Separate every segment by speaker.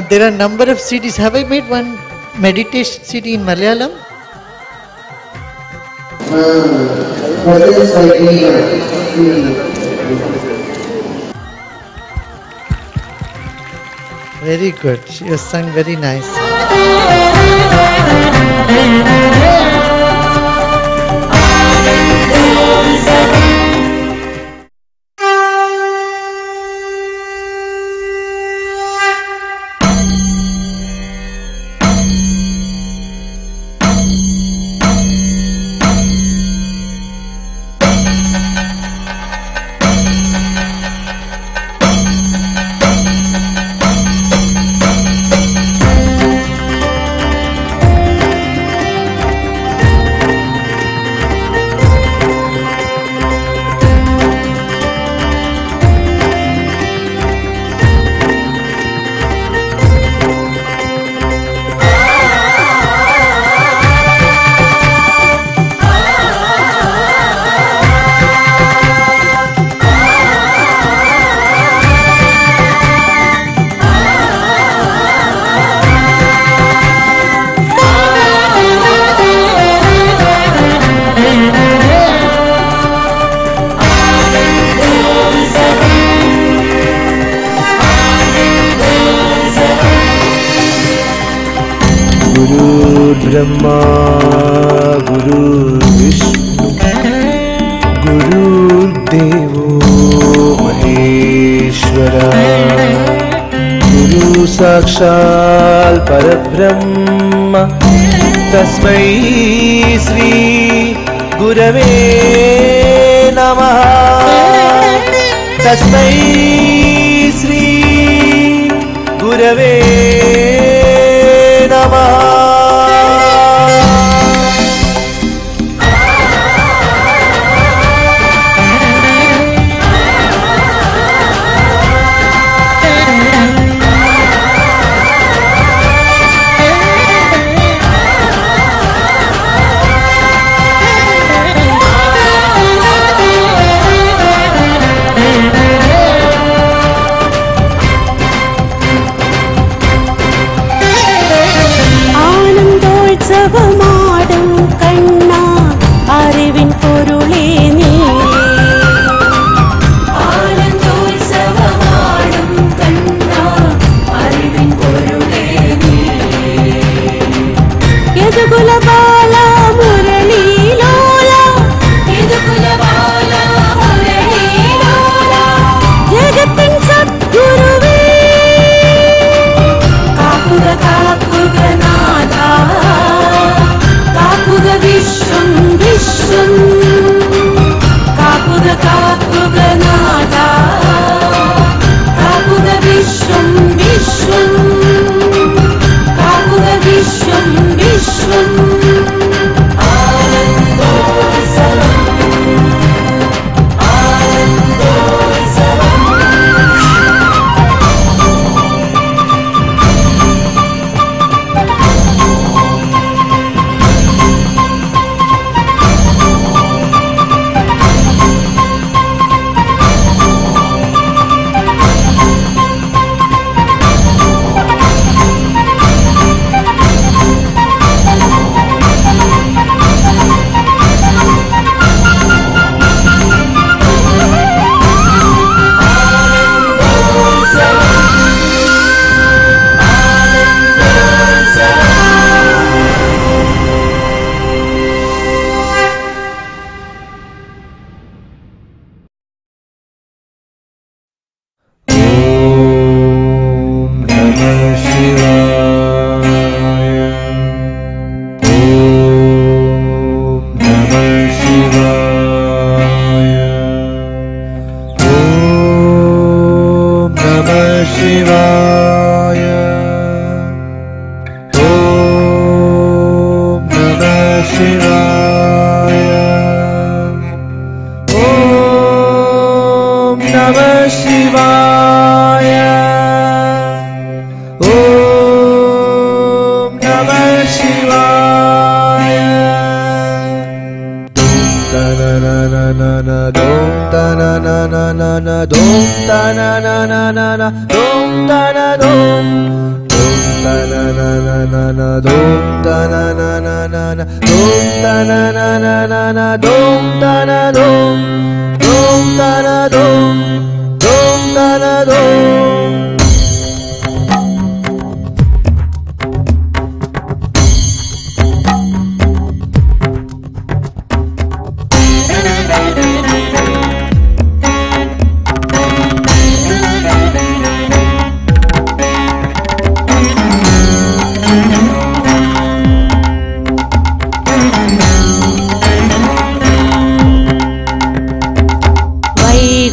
Speaker 1: there are number of CDs. Have I made one meditation CD in Malayalam? Very good. She has sung very nice.
Speaker 2: Brahma गुरुर्विष्णु गुरुर्देवो महेश्वरा गुरु साक्षात् परब्रह्म तस्मै श्री गुरवे नमः तस्मै श्री गुरवे नमः। Do ta na na na na na dom ta na na na na na dom ta na dom ta na na na na na dom ta na na na na na dom ta na na na na na dom ta na dom ta na dom ta na dom.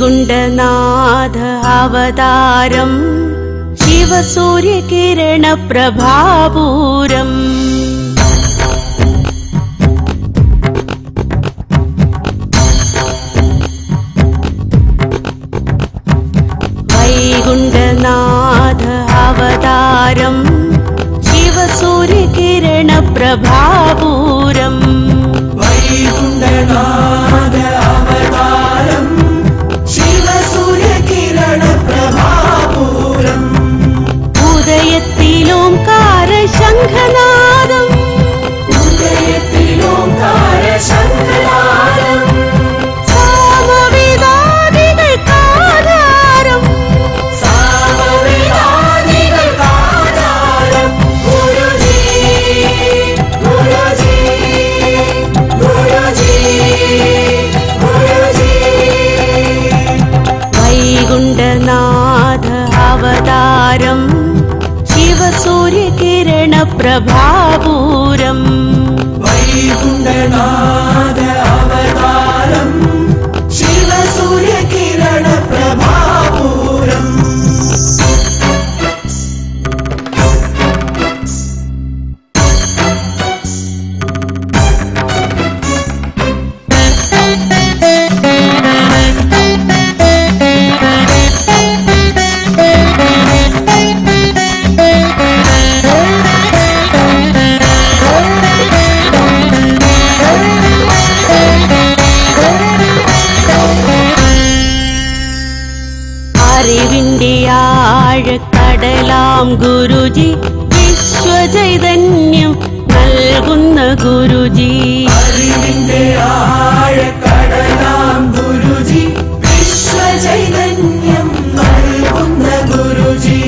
Speaker 3: Vaikunthnath Avataram शिवसूर्यकिरणप्रभापूरम् Vaikunthnath Avataram शिवसूर्यकिरणप्रभापूरम्
Speaker 4: Vaikunthnath Avataram शिवसूर्यकिरणप्रभापूरम्
Speaker 3: उदयत्तिलोंकार शङ्खनादम्
Speaker 4: उदयत्तिलोंकार शङ्खनादम्
Speaker 3: सामवेदादिकल्पाधारम्
Speaker 4: सामवेदादिकल्पाधारम् गुरुजी गुरुजी गुरुजी गुरुजी
Speaker 3: वैकुण्ठनाथ अवतारम् शिवसूर्यकिरणप्रभापूरम्
Speaker 4: वैकुण्ठनाथ अवतारम् शिवसूर्यकिरणप्रभापूरम्
Speaker 3: അറിവിന്റെ ആഴക്കടലാം ഗുരുജി വിശ്വചൈതന്യം നൽകുന്ന ഗുരുജി
Speaker 4: അറിവിന്റെ ആഴക്കടലാം ഗുരുജി വിശ്വചൈതന്യം നൽകുന്ന ഗുരുജി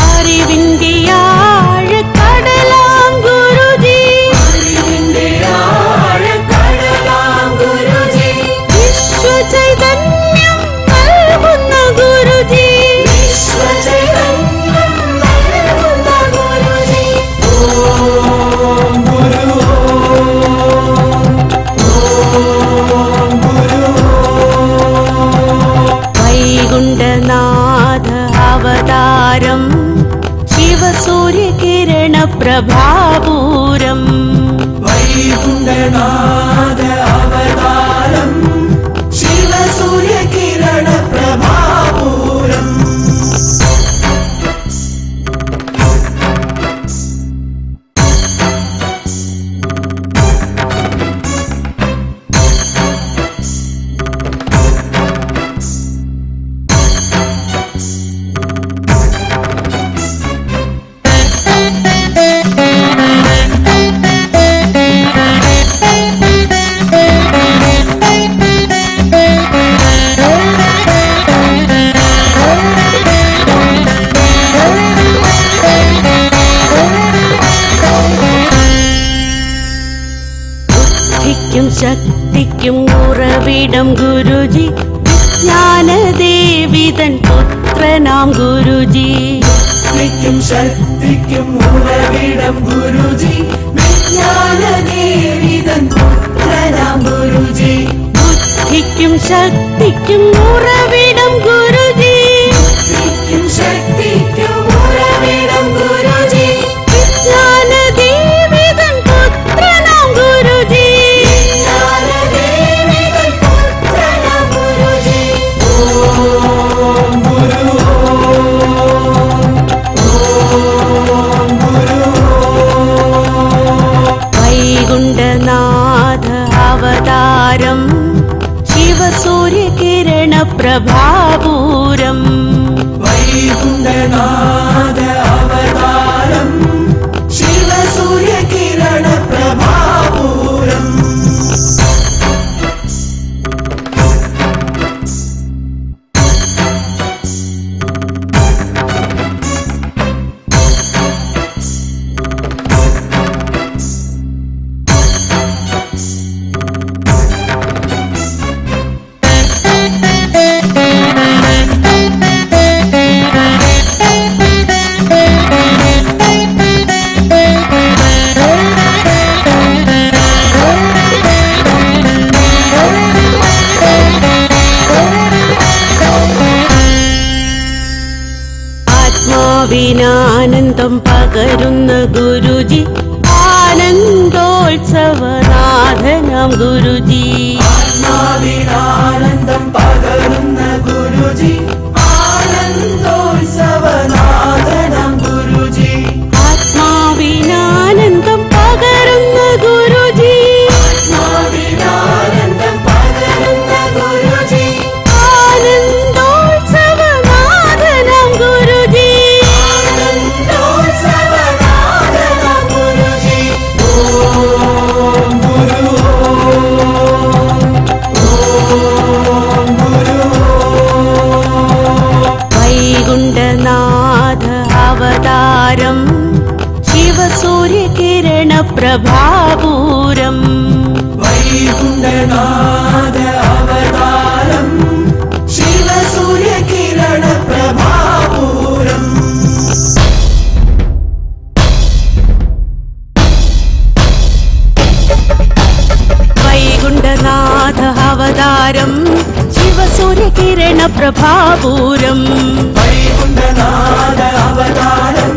Speaker 3: അറിവിന്റെ ആഴക്കടലാം ഗുരുജി
Speaker 4: അറിവിന്റെ ആഴക്കടലാം ഗുരുജി
Speaker 3: വിശ്വചൈതന്യം നൽകുന്ന ഗുരുജി
Speaker 4: വിശ്വചൈതന്യം നൽകുന്ന ഗുരുജി ഓം ഗുരു ഓം ഗുരു
Speaker 3: വൈകുണ്ഠനാഥ അവതാരം ശിവസൂര്യകിരണപ്രഭാപൂരം
Speaker 4: വൈകുണ്ഠനാഥ അവതാരം ശിവസൂര്യകിരണപ്രഭാപൂരം വൈകുണ്ഠനാഥ അവതാരം ശിവസൂര്യകിരണപ്രഭാപൂരം
Speaker 3: ബുദ്ധിക്കും ശക്തിക്കും ഉറവിടം ഗുരുജി വിജ്ഞാനദേവിതൻ പുത്രനാം ഗുരുജി
Speaker 4: ബുദ്ധിക്കും ശക്തിക്കും ഉറവിടം ഗുരുജി വിജ്ഞാനദേവിതൻ പുത്രനാം ഗുരുജി
Speaker 3: ബുദ്ധിക്കും ശക്തിക്കും ഉറവിടം ഗുരുജി
Speaker 4: ബുദ്ധിക്കും ശക്തിക്കും ഉറവിടം ഗുരുജി
Speaker 3: വിജ്ഞാനദേവിതൻ പുത്രനാം ഗുരുജി
Speaker 4: വിജ്ഞാനദേവിതൻ പുത്രനാം ഗുരുജി ഓം ഗുരു ഓം ഗുരു
Speaker 3: വൈകുണ്ഠനാഥ അവതാരം ശിവസൂര്യകിരണ പ്രഭാപൂരം
Speaker 4: വൈകുണ്ഠനാഥ അവതാരം ശിവസൂര്യകിരണ പ്രഭാപൂരം
Speaker 3: ആത്മാവിനാനന്ദം പകരുന്ന ഗുരുജി ആനന്ദോത്സവനാഥനാം ഗുരുജി
Speaker 4: ആത്മാവിനാനന്ദം പകരുന്ന ഗുരുജി ആനന്ദോത്സവനാഥനം ഗുരുജി
Speaker 3: ആത്മാവിനാനന്ദം പകരുന്ന ഗുരുജി
Speaker 4: ആത്മാവിനാനന്ദം പകരുന്ന ഗുരുജി
Speaker 3: ആനന്ദോത്സവനാഥനാം ഗുരുജി
Speaker 4: ആനന്ദോത്സവനാഥനം ഗുരുജി ഓം ഗുരു ഓം ഗുരു
Speaker 3: വൈകുണ്ഠനാഥ അവതാരം ശിവസൂര്യകിരണ പ്രഭാപൂരം
Speaker 4: വൈകുണ്ഠനാഥ അവതാരം ശിവസൂര്യകിരണ പ്രഭാപൂരം
Speaker 3: വൈകുണ്ഠനാഥ അവതാരം ശിവസൂര്യകിരണ പ്രഭാപൂരം
Speaker 4: വൈകുണ്ഠനാഥ അവതാരം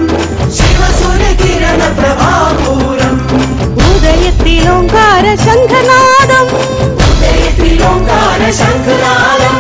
Speaker 4: ശിവസൂര്യകിരണ പ്രഭാപൂരം
Speaker 3: ഉദയത്തിൽ ഓംകാര ശംഖനാദം
Speaker 4: ഉദയത്തിൽ ഓംകാര ശംഖനാദം